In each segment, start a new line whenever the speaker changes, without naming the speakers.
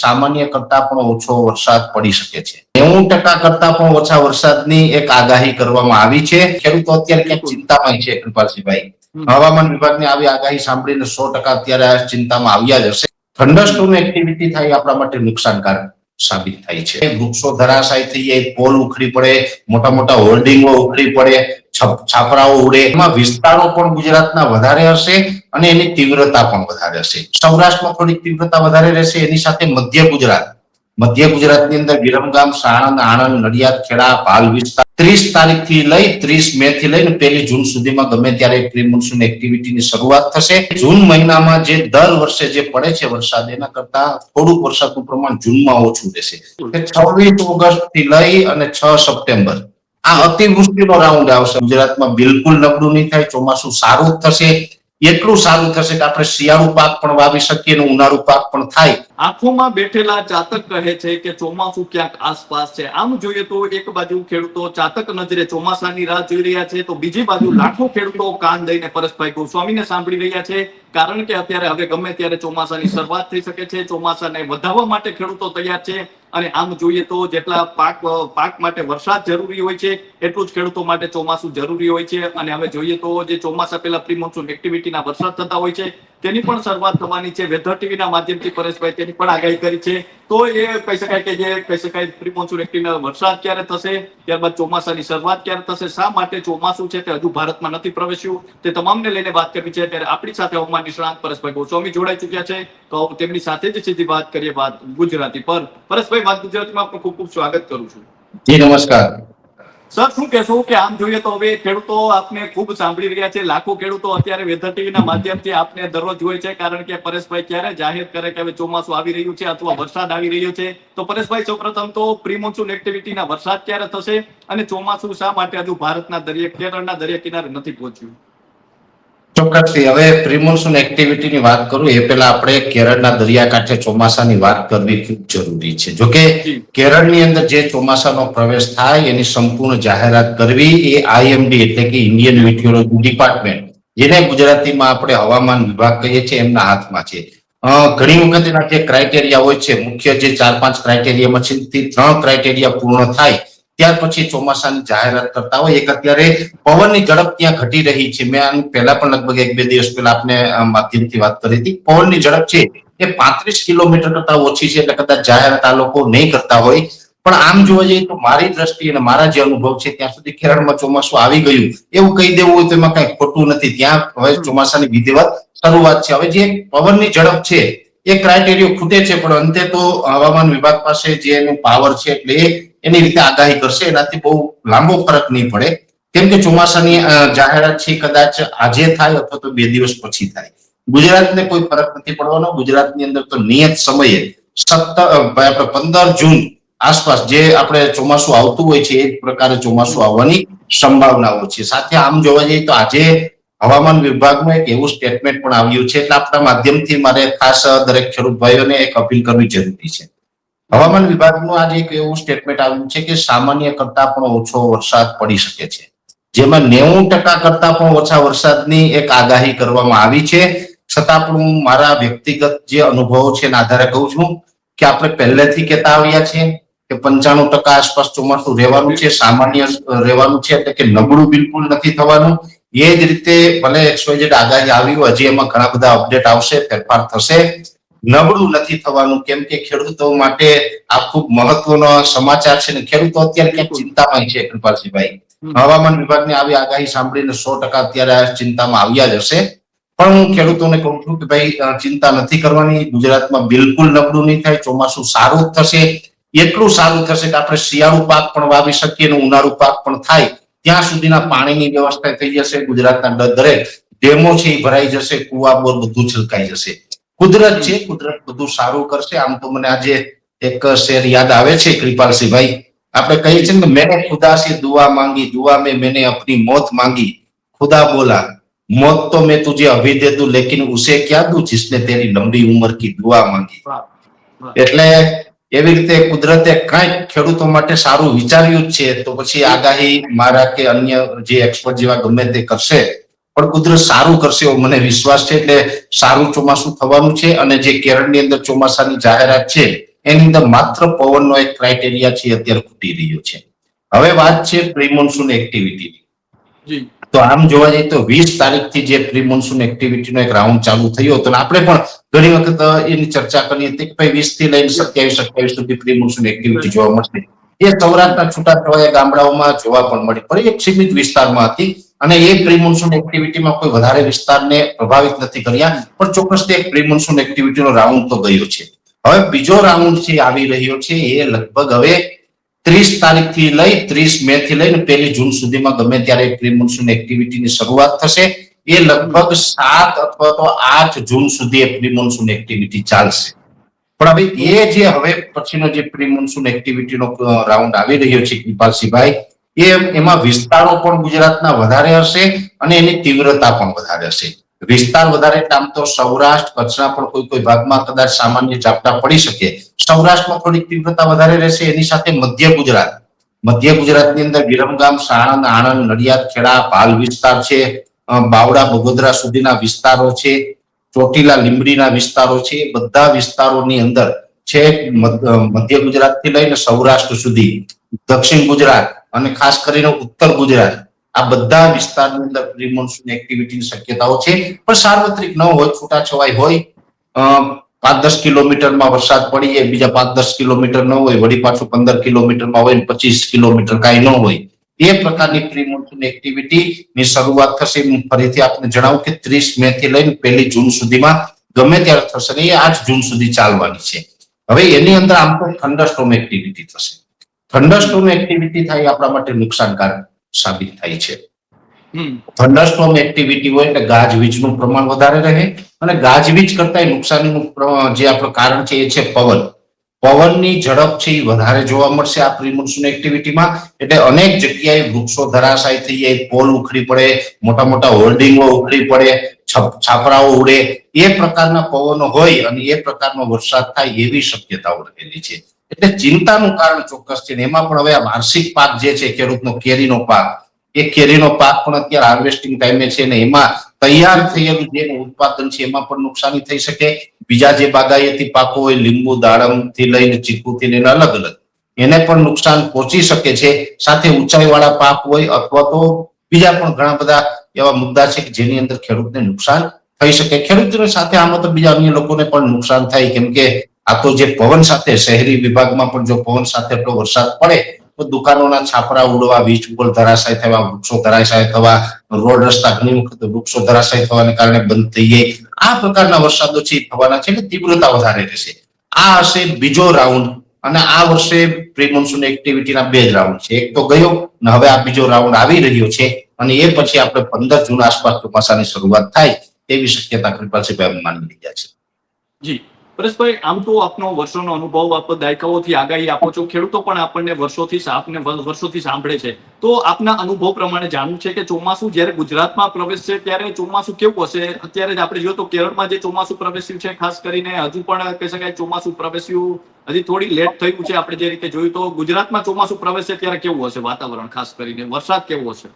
સામાન્ય કરતા પણ ઓછો વરસાદ પડી શકે છે। 90% કરતા પણ ઓછા વરસાદની એક આગાહી કરવામાં આવી છે। ખેડૂતો અત્યારે ક્યાંક ચિંતામાં છે કૃપાલસિંહભાઈ। હવામાન વિભાગની આવી આગાહી સાંભળીને 100% અત્યારે ચિંતામાં આવ્યા જ હશે। થંડરસ્ટોર્મ એક્ટિવિટી થાય આપણા માટે નુકસાનકારક સાબિત થાય છે। વૃક્ષો ધરાશાયી થઈ જાય, પોલ ઉખડી પડે, મોટા મોટા હોર્ડિંગો ઉખડી પડે, છાપરાઓ ઉડે, એમાં વિસ્તારો પણ ગુજરાતના વધારે હશે અને એની તીવ્રતા પણ વધારે હશે। સૌરાષ્ટ્રમાં થોડીક તીવ્રતા વધારે રહેશે, એની સાથે મધ્ય ગુજરાતની અંદર વિરમગામ, સાણંદ, આણંદ, નડિયાદ, ખેડા, પાલ વિસ્તાર 30 તારીખથી લઈ 30 મે થી લઈને 1 જૂન સુધીમાં ગમે ત્યારે પ્રી મોન્સૂન એક્ટિવિટીની શરૂઆત થશે। જૂન મહિનામાં જે દર વર્ષે જે પડે છે વરસાદ, એના કરતા થોડુંક વરસાદનું પ્રમાણ જૂનમાં ઓછું રહેશે। 26 ઓગસ્ટ થી લઈ અને 6 સપ્ટેમ્બર આ અતિવૃષ્ટિનો રાઉન્ડ આવશે। ગુજરાતમાં બિલકુલ નબળું નહીં થાય, ચોમાસું સારું થશે। એટલું સારું થશે કે આપણે શિયાળુ પાક પણ વાવી શકીએ અને ઉનાળુ પાક પણ થાય।
આંખોમાં બેઠેલા ચાતક કહે છે કે ચોમાસું ક્યાંક આસપાસ છે। આમ જોઈએ તો એક બાજુ ખેડૂતો ચાતક નજરે ચોમાસાની રાહ જોઈ રહ્યા છે, તો બીજી બાજુ લાખો ખેડૂતો કાન દઈને પરેશભાઈ ગોસ્વામીને સાંભળી રહ્યા છે। કારણ કે અત્યારે હવે ગમે ત્યારે ચોમાસાની શરૂઆત થઈ શકે છે। ચોમાસાને વધાવવા માટે ખેડૂતો તૈયાર છે અને આમ જોઈએ તો જેટલા પાક માટે વરસાદ જરૂરી હોય છે, એટલું જ ખેડૂતો માટે ચોમાસું જરૂરી હોય છે। અને હવે જોઈએ તો જે ચોમાસા પહેલા પ્રી મોન્સૂન એક્ટિવિટીના વરસાદ થતા હોય છે, તેની પણ શરૂઆત થવાની છે। વેધર ટીવીના માધ્યમથી પરેશભાઈ તેની પણ આગાહી કરી છે। તો એ કહી શકાય કે જે કહી શકાય પ્રી મોન્સૂન એક્ટિવિટીનો વરસાદ ક્યારે થશે, ત્યારબાદ ચોમાસાની શરૂઆત ક્યારે થશે, શા માટે ચોમાસું છે તે હજુ ભારતમાં નથી પ્રવેશ્યું, તે તમામને લઈને વાત કરવી છે। ત્યારે આપણી સાથે હવામાન નિષ્ણાત પરેશભાઈ ગોસ્વામી જોડાઈ ચુક્યા છે, તો તેમની સાથે જ સીધી વાત કરીએ વાત ગુજરાતી પર। પરેશભાઈ, વાત ગુજરાતીમાં આપનું ખૂબ ખૂબ સ્વાગત કરું છું।
જી નમસ્કાર
સર, શું કહેશો કે આમ જોઈએ તો હવે ખેડૂતો આપને ખૂબ સાંભળી રહ્યા છે, લાખો ખેડૂતો અત્યારે વેધર ટીવીના માધ્યમથી આપને દરરોજ હોય છે। કારણ કે પરેશભાઈ ક્યારે જાહેર કરે કે હવે ચોમાસું આવી રહ્યું છે અથવા વરસાદ આવી રહ્યો છે, તો પરેશભાઈ સૌપ્રથમ તો પ્રી મોન્સૂન એક્ટિવિટીના વરસાદ ક્યારે થશે અને ચોમાસું શા માટે હજુ ભારતના કેરળના દરિયા કિનારે નથી પહોંચ્યું?
ચોક્કસથી હવે પ્રી મોન્સૂન એક્ટિવિટીની વાત કરું એ પહેલા આપણે કેરળના દરિયાકાંઠે ચોમાસાની વાત કરવી ખૂબ જરૂરી છે। જોકે કેરળની અંદર જે ચોમાસાનો પ્રવેશ થાય એની સંપૂર્ણ જાહેરાત કરવી એ આઈએમડી એટલે કે ઇન્ડિયન મીટિયોરોલોજી ડિપાર્ટમેન્ટ, જેને ગુજરાતીમાં આપણે હવામાન વિભાગ કહીએ છીએ, એમના હાથમાં છે। ઘણી વખત એના જે ક્રાઇટેરિયા હોય છે, મુખ્ય જે 4-5 ક્રાઇટેરિયામાંથી 3 ક્રાઇટેરિયા પૂર્ણ થાય ત્યાર પછી ચોમાસાની જાહેરાત કરતા હોય। એક અત્યારે પવનની ઝડપ ત્યાં ઘટી રહી છે, મેં આની પહેલા પણ લગભગ 1-2 દિવસ પહેલા આપને માધ્યમથી વાત કરી હતી। પવનની ઝડપ છે એ 35 કિલોમીટર કરતા ઓછી છે, એટલે કદાચ જાહેરાત આ લોકો નહીં કરતા હોય। પણ આમ જોવા જઈએ તો મારી દ્રષ્ટિએ અને મારા જે અનુભવ છે ત્યાં સુધી કેરળમાં ચોમાસું આવી ગયું એવું કહી દેવું હોય તો એમાં કઈ ખોટું નથી। ત્યાં હવે ચોમાસાની વિધિવત શરૂઆત છે। હવે જે પવનની ઝડપ છે એ ક્રાઇટેરિયો ખૂટે છે, પણ અંતે તો હવામાન વિભાગ પાસે જે એનું પાવર છે એટલે એની રીતે આગાહી કરશે, એનાથી બહુ લાંબો ફરક નહીં પડે। કેમ કે ચોમાસાની જાહેરાત છે કદાચ આજે થાય અથવા તો 2 દિવસ પછી થાય। ગુજરાતને કોઈ ફરક નથી પડવાનો। ગુજરાતની અંદર તો નિયત સમયે 15 જૂન આસપાસ જે આપણે ચોમાસું આવતું હોય છે એ જ પ્રકારે ચોમાસું આવવાની સંભાવનાઓ છે। સાથે આમ જોવા જઈએ તો આજે હવામાન વિભાગનું એક એવું સ્ટેટમેન્ટ પણ આવ્યું છે, એટલે આપણા માધ્યમથી મારે ખાસ દરેક ખેડૂત ભાઈઓને એક અપીલ કરવી જરૂરી છે। હવામાન વિભાગનું આજે એક એવું સ્ટેટમેન્ટ આવ્યું છે કે સામાન્ય કરતા પણ ઓછો વરસાદ પડી શકે છે, જેમાં 90% કરતા પણ ઓછા વરસાદની એક આગાહી કરવામાં આવી છે। છતાં પણ હું મારા વ્યક્તિગત જે અનુભવો છે એના આધારે કહું છું કે આપણે પહેલેથી કહેતા આવ્યા છીએ કે 95% આસપાસ ચોમાસું રહેવાનું છે, સામાન્ય રહેવાનું છે, એટલે કે નબળું બિલકુલ નથી થવાનું। એ જ રીતે ભલે XYZ આગાહી આવી હોય, હજી એમાં ઘણા બધા અપડેટ આવશે, ફેરફાર થશે, નબળું નથી થવાનું। કેમ કે ખેડૂતો માટે આ ખૂબ મહત્વનો સમાચાર છે ને ખેડૂતો અત્યારે ક્યાંક ચિંતામાં છે કૃપાલસિંહભાઈ। હવામાન વિભાગની આવી આગાહી સાંભળીને 100% અત્યારે ચિંતામાં આવ્યા જ હશે। પણ હું ખેડૂતોને કહું છું કે ભાઈ ચિંતા નથી કરવાની। ગુજરાતમાં બિલકુલ નબળું નહીં થાય, ચોમાસું સારું થશે। એટલું સારું થશે કે આપણે શિયાળુ પાક પણ વાવી શકીએ અને ઉનાળુ પાક પણ થાય ત્યાં સુધીના પાણીની વ્યવસ્થા થઈ જશે। ગુજરાતના દરેક ડેમો છે એ ભરાઈ જશે, કુવા બોર બધું છલકાઈ જશે। કુદરત છે, કુદરત બધું સારું કરશે। આમ તો મને આજે એક શેર યાદ આવે છે કૃપાલસિંહભાઈ, આપણે કહીએ છીએ કે મેને ખુદા से दुआ मांगी, दुआ में मैंने अपनी मौत मांगी, खुदा बोला मौत तो मैं तुझे अभी दे दूं लेकिन उसे क्या दूं जिसने तेरी लंबी उम्र की दुआ मांगी। એટલે એવી રીતે કુદરતે કંઈક ખેડૂતો માટે સારું વિચાર્યું જ છે, તો પછી આગાહી મારા કે અન્ય જે એક્સપર્ટ જેવા ગમે તે કરશે, પણ કુદરત સારું કરશે એવો મને વિશ્વાસ છે। એટલે સારું ચોમાસું થવાનું છે અને જે કેરળની અંદર ચોમાસાની જાહેરાત છે એની અંદર માત્ર પવનનો એક ક્રાઇટેરિયા છે અત્યારે ખૂટી રહ્યો છે. હવે વાત છે પ્રી મોન્સૂન એક્ટિવિટીની.
જી
તો આમ જોવા જઈએ તો 20 તારીખથી જે પ્રી મોન્સૂન એક્ટિવિટીનો એક રાઉન્ડ ચાલુ થયો હતો, આપણે પણ ઘણી વખત એની ચર્ચા કરી હતી કે ભાઈ 20 થી લઈને 27 સુધી પ્રી મોન્સૂન એક્ટિવિટી જોવા મળશે. એ સૌરાષ્ટ્રના છૂટાછવાયા ગામડાઓમાં જોવા પણ મળી, પણ એક સીમિત વિસ્તારમાં હતી અને એ પ્રી મોન્સૂન એક્ટિવિટીમાં કોઈ વધારે વિસ્તારને પ્રભાવિત નથી કર્યા, પણ ચોક્કસ એક પ્રી મોન્સૂન એક્ટિવિટીનો રાઉન્ડ તો ગયો છે. હવે બીજો રાઉન્ડ જે આવી રહ્યો છે એ લગભગ હવે 30 તારીખથી લઈ 30 મે થી લઈને 1 જૂન સુધીમાં ગમે ત્યારે પ્રી મોન્સૂન એક્ટિવિટીની શરૂઆત થશે. એ લગભગ 7 અથવા તો 8 જૂન સુધી એ પ્રી મોન્સૂન એક્ટિવિટી ચાલશે. પણ હવે હવે પછીનો જે પ્રી મોન્સૂન એક્ટિવિટીનો રાઉન્ડ આવી રહ્યો છે કૃપાલસિંહભાઈ, એમાં વિસ્તારો પણ ગુજરાતના વધારે હશે અને એની તીવ્રતા પણ વધારે હશે. વિસ્તાર વધારે એટલે આમ તો સૌરાષ્ટ્ર કચ્છના પણ કોઈ ભાગમાં કદાચ સામાન્ય ઝાપટા પડી શકે. સૌરાષ્ટ્રમાં થોડી તીવ્રતા વધારે રહેશે. એની સાથે મધ્ય ગુજરાતની અંદર વિરમગામ, સાણંદ, આણંદ, નડિયાદ, ખેડા, ભાલ વિસ્તાર છે, બાવડા, બગોદરા સુધીના વિસ્તારો છે, ચોટીલા, લીંબડીના વિસ્તારો છે, એ બધા વિસ્તારોની અંદર છે મધ્ય ગુજરાતથી લઈને સૌરાષ્ટ્ર સુધી, દક્ષિણ ગુજરાત અને ખાસ કરીને ઉત્તર ગુજરાત, આ બધા વિસ્તારની અંદર પ્રી મોન્સૂન એક્ટિવિટીની શક્યતાઓ છે. પણ સાર્વત્રિક ન હોય, છૂટાછવાય હોય. 5-10 કિલોમીટરમાં વરસાદ પડી જાય, બીજા 5-10 કિલોમીટર ન હોય, વળી પાછું 15 કિલોમીટરમાં હોય, 25 કિલોમીટર કાંઈ ન હોય, એ પ્રકારની પ્રી મોન્સૂન એક્ટિવિટી ની શરૂઆત થશે. હું ફરીથી આપને જણાવું કે 30 મે થી લઈને 1 જૂન સુધીમાં ગમે ત્યારે થશે ને એ 8 જૂન સુધી ચાલવાની છે. હવે એની અંદર આમ તો થંડરસ્ટોર્મ એક્ટિવિટી થશે. થંડરસ્ટોર્મ એક્ટિવિટી થાય આપણા માટે નુકસાનકારક સાબિત થાય છે. થંડરસ્ટોર્મ એક્ટિવિટી હોય એટલે ગાજવીજનું પ્રમાણ વધારે રહે અને ગાજવીજ કરતા નુકસાનીનું જે આપણું કારણ છે એ છે પવનની ઝડપ છે એ વધારે જોવા મળશે આ પ્રી મોન્સૂન એક્ટિવિટીમાં. એટલે અનેક જગ્યાએ વૃક્ષો ધરાશાયી થઈ જાય, પોલ ઉખડી પડે, મોટા મોટા હોર્ડિંગો ઉખડી પડે, છાપરાઓ ઉડે, એ પ્રકારના પવનો હોય અને એ પ્રકારનો વરસાદ થાય એવી શક્યતાઓ રહેલી છે. એટલે ચિંતાનું કારણ ચોક્કસ છે. એમાં પણ હવે આ વાર્ષિક પાક જે છે ખેડૂતનો કેરીનો પાક, એ કેરીનો પાક પણ અત્યારે હાર્વેસ્ટિંગ ટાઈમે છે ને એમાં તૈયાર થયેલું જે ઉત્પાદન છે એમાં પણ નુકસાની થઈ શકે. બીજા જે બાગાયતી પાકો હોય, લીંબુ, દાડમ થી લઈને ચીકુ થી લઈને અલગ અલગ, એને પણ નુકસાન પહોંચી શકે છે. સાથે ઊંચાઈ વાળા પાક હોય અથવા તો બીજા પણ ઘણા બધા એવા મુદ્દા છે કે જેની અંદર ખેડૂતને નુકસાન થઈ શકે. ખેડૂતોની સાથે આમાં તો બીજા અન્ય લોકોને પણ નુકસાન થાય, કેમ કે આ તો જે પવન સાથે, શહેરી વિભાગમાં પણ જો પવન સાથે એટલો વરસાદ પડે તો દુકાનોના છાપરા ઉડવા, વીજ પોલ ધરાશાયી થવા, વૃક્ષો ધરાશાયી થવા, રોડ રસ્તા ઘણી વખત વૃક્ષો ધરાશાયી થવાને કારણે બંધ થઈ જાય, આ પ્રકારના વરસાદો છે થવાના છે. એટલે તીવ્રતા વધારે રહેશે. આ હશે બીજો રાઉન્ડ અને આ વર્ષે પ્રી મોન્સૂન એક્ટિવિટીના 2 રાઉન્ડ છે. એક તો ગયો અને હવે આ બીજો રાઉન્ડ આવી રહ્યો છે અને એ પછી આપણે 15 જૂન આસપાસ ચોમાસાની શરૂઆત થાય તેવી શક્યતા કૃપાલસિંહભાઈ માની લીધા છે.
જી પરેશભાઈ, આમ તો આપનો વર્ષોનો અનુભવ, આપ દાયકાઓથી આગાહી આપો છો, ખેડૂતો પણ આપણને વર્ષોથી સાંભળે છે. તો આપના અનુભવ પ્રમાણે જાણવું છે કે ચોમાસું જ્યારે ગુજરાતમાં પ્રવેશશે ત્યારે ચોમાસું કેવું હશે? અત્યારે જ આપણે જોઈએ તો કેરળમાં જે ચોમાસું પ્રવેશ્યું છે, ખાસ કરીને હજુ પણ કહી શકાય ચોમાસું પ્રવેશ્યું હજી થોડી લેટ થયું છે. આપણે જે રીતે જોયું તો ગુજરાતમાં ચોમાસું પ્રવેશે ત્યારે કેવું હશે વાતાવરણ, ખાસ કરીને વરસાદ કેવો હશે?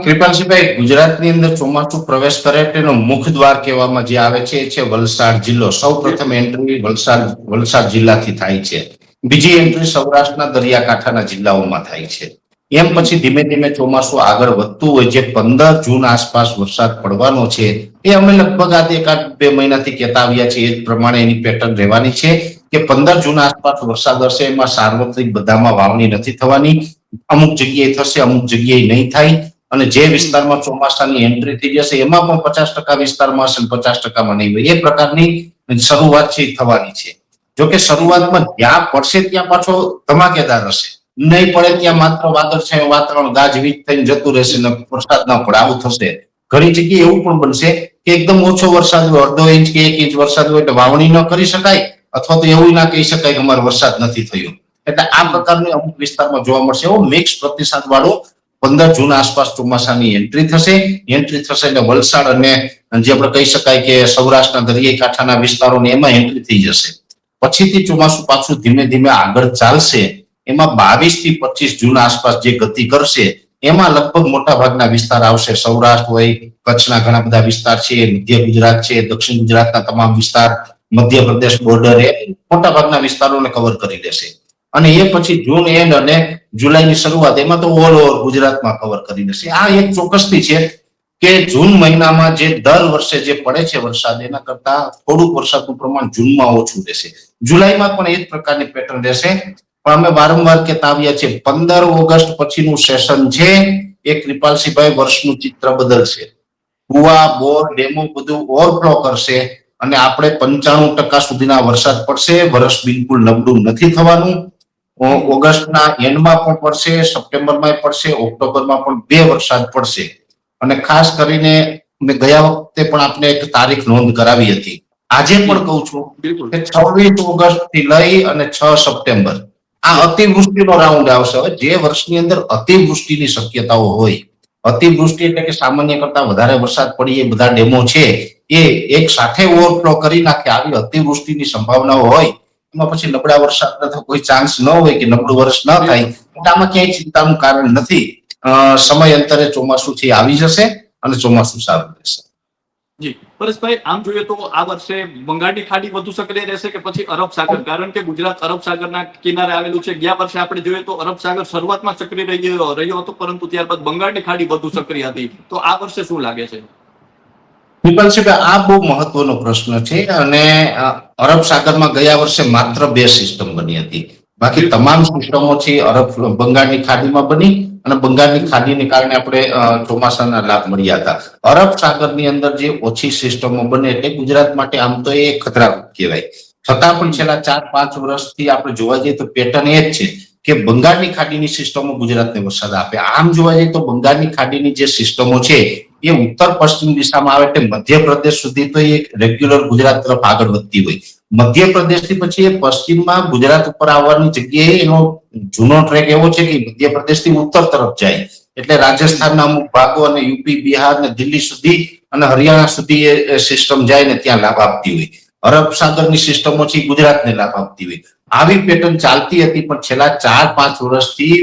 કૃપાલસિંહભાઈ, ગુજરાતની અંદર ચોમાસું પ્રવેશ કરે તેનો મુખ્ય દ્વાર કહેવામાં જે આવે છે એ છે વલસાડ જિલ્લો. સૌ પ્રથમ એન્ટ્રી વલસાડ જિલ્લાથી થાય છે. બીજી એન્ટ્રી સૌરાષ્ટ્રના દરિયાકાંઠાના જિલ્લાઓમાં થાય છે. એમ પછી ધીમે ધીમે ચોમાસું આગળ વધતું હોય. જે 15 જૂન આસપાસ વરસાદ પડવાનો છે એ અમે લગભગ આ 1-2 મહિનાથી કહેતા આવ્યા છીએ. એ જ પ્રમાણે એની પેટર્ન રહેવાની છે કે 15 જૂન આસપાસ વરસાદ હશે. એમાં સાર્વત્રિક બધામાં વાવણી નથી થવાની. અમુક જગ્યાએ થશે, અમુક જગ્યાએ નહીં થાય. અને જે વિસ્તારમાં ચોમાસાની એન્ટ્રી થઈ જશે એમાં પણ 50% વિસ્તારમાં હશે, 50%માં નહીં હોય. એ પ્રકારની શરૂઆત છે થવાની છે. જોકે શરૂઆતમાં જ્યાં પડશે ત્યાં પાછો ધમાકેદાર હશે, નહીં પડે ત્યાં માત્ર વાદળછાયું વાતાવરણ, ગાજવીજ થઈને જતું રહેશે ને વરસાદ ન પડે, આવું થશે. ઘણી જગ્યાએ એવું પણ બનશે કે એકદમ ઓછો વરસાદ હોય, 1/2 ઇંચ કે 1 ઇંચ વરસાદ હોય એટલે વાવણી ન કરી શકાય, અથવા તો એવું ના કહી શકાય કે અમારો વરસાદ નથી થયો. એટલે આ પ્રકારની અમુક વિસ્તારમાં જોવા મળશે. એવો મિક્સ પ્રતિસાદ વાળો 15 જૂન આસપાસ ચોમાસાની એન્ટ્રી થશે એટલે વલસાડ અને જે આપણે કહી શકાય કે સૌરાષ્ટ્રના દરિયાઈ કાંઠાના વિસ્તારોને એમાં એન્ટ્રી થઈ જશે. પછીથી ચોમાસું પાછું ધીમે ધીમે આગળ ચાલશે. એમાં 22 થી 25 જૂન આસપાસ જે ગતિ કરશે એમાં લગભગ મોટા ભાગના વિસ્તાર આવશે. સૌરાષ્ટ્ર હોય, કચ્છના ઘણા બધા વિસ્તાર છે, મધ્ય ગુજરાત છે, દક્ષિણ ગુજરાતના તમામ વિસ્તાર, મધ્યપ્રદેશ બોર્ડર એ મોટા ભાગના વિસ્તારોને કવર કરી લેશે. અને એ પછી જૂન એન્ડ અને જુલાઈની શરૂઆત એમાં તો ઓલ ઓવર ગુજરાતમાં કવર કરી લેશે. આ એક ચોક્કસથી છે કે જૂન મહિનામાં જે દર વર્ષે જે પડે છે વરસાદ એના કરતા થોડુંક વરસાદનું પ્રમાણ જૂનમાં ઓછું રહેશે. જુલાઈમાં પણ એ જ પ્રકારની પેટર્ન રહેશે. પણ અમે વારંવાર કહેતા આવ્યા છીએ 15 ઓગસ્ટ પછીનું સેશન છે એ કૃપાલસિંહભાઈ વર્ષનું ચિત્ર બદલશે. કુવા, બોર, ડેમો બધું ઓવરફ્લો કરશે અને આપણે 95% સુધીના વરસાદ પડશે. વર્ષ બિલકુલ નબળું નથી થવાનું. ઓગસ્ટના એન્ડમાં પણ પડશે, સપ્ટેમ્બરમાં પડશે, ઓક્ટોબરમાં પણ 2 વરસાદ પડશે. અને ખાસ કરીને મેં ગયા વખતે પણ આપણે એક તારીખ નોંધ કરાવી હતી. આજે પણ કહું છું
બિલકુલ
કે 26 ઓગસ્ટ થી લઈ અને 6 સપ્ટેમ્બર આ અતિવૃષ્ટિનો રાઉન્ડ આવશે. હવે જે વર્ષની અંદર અતિવૃષ્ટિની શક્યતાઓ હોય, અતિવૃષ્ટિ એટલે કે સામાન્ય કરતા વધારે વરસાદ પડી એ બધા ડેમો છે એ એક સાથે ઓવરફ્લો કરી નાખે, આવી અતિવૃષ્ટિની સંભાવનાઓ હોય એમાં પછી નબળા વરસાદનો તો કોઈ ચાન્સ ન હોય કે નબળું વર્ષ ન થાય. એટલે આમાં ક્યાંય ચિંતાનું કારણ નથી. સમય અંતરે ચોમાસું છે આવી જશે અને ચોમાસું સારું રહેશે.
જી પરેશભાઈ, આમ જોઈએ તો આ વર્ષે બંગાળની ખાડી વધુ સક્રિય રહેશે કે પછી અરબ સાગર? કારણ કે ગુજરાત અરબ સાગરના કિનારે આવેલું છે. ગયા વર્ષે આપણે જોઈએ તો અરબ સાગર શરૂઆતમાં સક્રિય રહ્યો હતો, પરંતુ ત્યારબાદ બંગાળની ખાડી વધુ સક્રિય હતી. તો આ વર્ષે શું લાગે છે?
વિપલસિંહભાઈ, આ બહુ મહત્વનો પ્રશ્ન છે. અને અરબ સાગરમાં ગયા વર્ષે માત્ર 2 સિસ્ટમ બની હતી. બાકી તમામ સિસ્ટમો છે બંગાળની ખાડીમાં બની અને બંગાળની ખાડીને કારણે આપણે ચોમાસાના લાભ મળ્યા હતા. અરબ સાગરની અંદર જે ઓછી સિસ્ટમો બને એટલે ગુજરાત માટે આમ તો એ ખતરારૂપ કહેવાય. છતાં પણ છેલ્લા 4-5 વર્ષથી આપણે જોવા જઈએ તો પેટર્ન એ જ છે કે બંગાળની ખાડીની સિસ્ટમો ગુજરાતને વરસાદ આપે. આમ જોવા જઈએ તો બંગાળની ખાડીની જે સિસ્ટમો છે એ ઉત્તર પશ્ચિમ દિશામાં આવે એટલે મધ્યપ્રદેશ સુધી તો એ રેગ્યુલર ગુજરાત તરફ આગળ વધતી હોય. મધ્યપ્રદેશથી પછી એ પશ્ચિમમાં ગુજરાત ઉપર આવવાની જગ્યાએ એનો જૂનો ટ્રેક એવો છે કે મધ્યપ્રદેશથી ઉત્તર તરફ જાય એટલે રાજસ્થાનના અમુક ભાગો અને યુપી, બિહાર ને દિલ્હી સુધી અને હરિયાણા સુધી એ સિસ્ટમ જાય ને ત્યાં લાભ આપતી હોય. અરબ સાગરની સિસ્ટમો છે ગુજરાતને લાભ આપતી હોય. આવી પેટર્ન ચાલતી હતી પણ છેલ્લા 4-5 વર્ષથી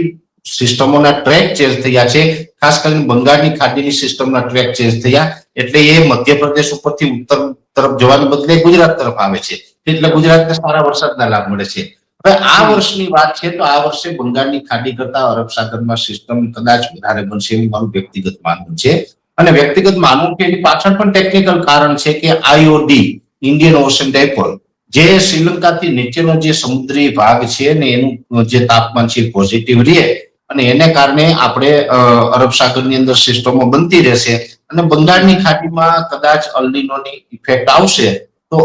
સિસ્ટમોના ટ્રેક ચેન્જ થયા છે. ખાસ કરીને બંગાળની ખાડીની સિસ્ટમના ટ્રેક ચેન્જ થયા એટલે એ મધ્યપ્રદેશ ઉપરથી ઉત્તર તરફ જવાને બદલે ગુજરાત તરફ આવે છે. એટલે ગુજરાતને સારા વરસાદના લાભ મળે છે. હવે આ વર્ષની વાત છે તો આ વર્ષે બંગાળની ખાડી કરતા અરબ સાગરમાં સિસ્ટમ કદાચ વધારે બનશે એવું મારું વ્યક્તિગત માનવું છે. અને વ્યક્તિગત માનવું કે એની પાછળ પણ ટેકનિકલ કારણ છે કે આઈઓડી, ઇન્ડિયન ઓશન ડાયપોલ, જે શ્રીલંકાથી નીચેનો જે સમુદ્રી ભાગ છે ને એનું જે તાપમાન છે પોઝિટિવ રહે અને એને કારણે આપણે અરબ સાગરની અંદર સિસ્ટમો બનતી રહેશે અને બંગાળની ખાડીમાં કદાચ અલ્નીનોની ઇફેક્ટ આવશે તો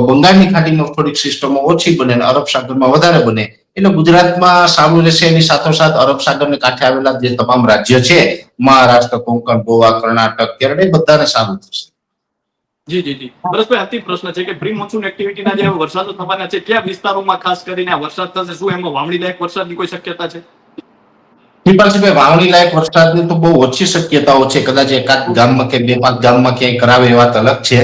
બંગાળની ખાડીમાં થોડીક સિસ્ટમો ઓછી બને અને અરબ સાગરમાં વધારે બને એટલે ગુજરાતમાં સારું રહેશે. એની સાથોસાથ અરબ સાગરને કાંઠે આવેલા જે તમામ રાજ્ય છે મહારાષ્ટ્ર, કોંકણ, ગોવા, કર્ણાટક, કેરળ એ બધાને સારું થશે.
જી જી જી પરેશભાઈ, અંતિમ પ્રશ્ન છે કે પ્રી મોન્સૂન એક્ટિવિટીના જે વરસાદો થવાના છે કયા વિસ્તારોમાં ખાસ કરીને આ વરસાદ થશે? શું એમાં વાવણી લાયક વરસાદની કોઈ શક્યતા છે?
કૃપાલસિંહભાઈ, વાવણી લાયક વરસાદની તો બહુ ઓછી શક્યતાઓ છે. કદાચ એકાદ ગામમાં કે 2-5 ગામમાં ક્યાંય કરાવે એ વાત અલગ છે.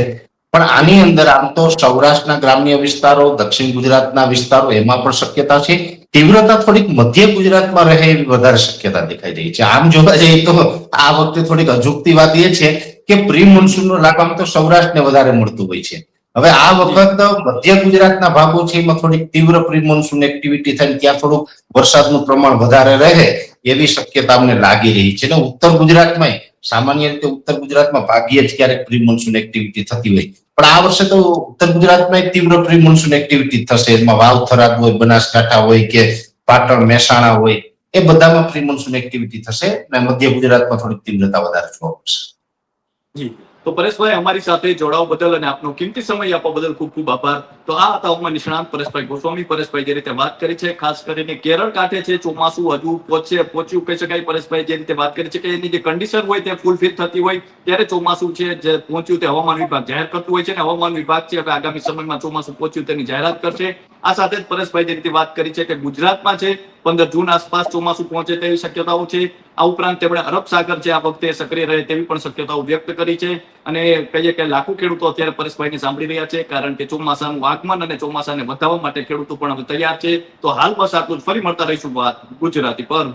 પણ આની અંદર આમ તો સૌરાષ્ટ્રના ગ્રામ્ય વિસ્તારો, દક્ષિણ ગુજરાતના વિસ્તારો એમાં પણ શક્યતા છે. તીવ્રતા થોડીક મધ્ય ગુજરાતમાં રહે એવી વધારે શક્યતા દેખાઈ રહી છે. આમ જોવા જઈએ તો આ વખતે થોડીક અજુગતી વાત એ છે કે પ્રી મોન્સૂનનો લાભ આમ તો સૌરાષ્ટ્રને વધારે મળતું હોય છે. હવે આ વખત મધ્ય ગુજરાતના ભાગો છે એમાં થોડીક તીવ્ર પ્રી મોન્સૂન એક્ટિવિટી થાય ત્યાં થોડુંક વરસાદનું પ્રમાણ વધારે રહે એવી શક્યતા અમને લાગી રહી છે. ને ઉત્તર ગુજરાતમાં સામાન્ય રીતે ઉત્તર ગુજરાતમાં ભાગ્યે જ ક્યારેક પ્રી મોન્સૂન એક્ટિવિટી થતી હોય પણ આ વર્ષે તો ઉત્તર ગુજરાતમાં તીવ્ર પ્રી મોન્સૂન એક્ટિવિટી થશે. એમાં વાવ, થરાદ હોય, બનાસકાંઠા હોય કે પાટણ, મહેસાણા હોય એ બધામાં પ્રી મોન્સૂન એક્ટિવિટી થશે અને મધ્ય ગુજરાતમાં થોડીક તીવ્રતા વધારે જોવા મળશે.
જી તો પરેશભાઈ, અમારી સાથે જોડાવા બદલ અને આપનો કિંમતી સમય આપવા બદલ ખૂબ ખૂબ આભાર. તો આ હતા હવામાન નિષ્ણાંત પરેશભાઈ ગોસ્વામી. પરેશભાઈ જે રીતે વાત કરી છે ખાસ કરીને કેરળ કાંઠે છે ચોમાસું હજુ પહોંચ્યું કહી શકાય. પરેશભાઈ જે રીતે વાત કરી છે કે એની જે કન્ડિશન હોય તે ફૂલફિલ થતી હોય ત્યારે ચોમાસું છે જે પહોંચ્યું તે હવામાન વિભાગ જાહેર કરતું હોય છે અને હવામાન વિભાગ છે હવે આગામી સમયમાં ચોમાસું પહોંચ્યું તેની જાહેરાત કરશે. આ સાથે જ પરેશભાઈ જે રીતે વાત કરી છે કે ગુજરાતમાં છે 15 જૂન આસપાસ ચોમાસું પહોંચે તેવી શક્યતાઓ છે. આ ઉપરાંત તેમણે અરબ સાગર છે આ વખતે સક્રિય રહે તેવી પણ શક્યતાઓ વ્યક્ત કરી છે. અને કહીએ કે લાખો ખેડૂતો અત્યારે પરેશભાઈને સાંભળી રહ્યા છે કારણ કે ચોમાસાનું આગમન અને ચોમાસાને વધાવવા માટે ખેડૂતો પણ હવે તૈયાર છે. તો હાલ બસ આટલું જ. ફરી મળતા રહીશું વાત ગુજરાતી પર.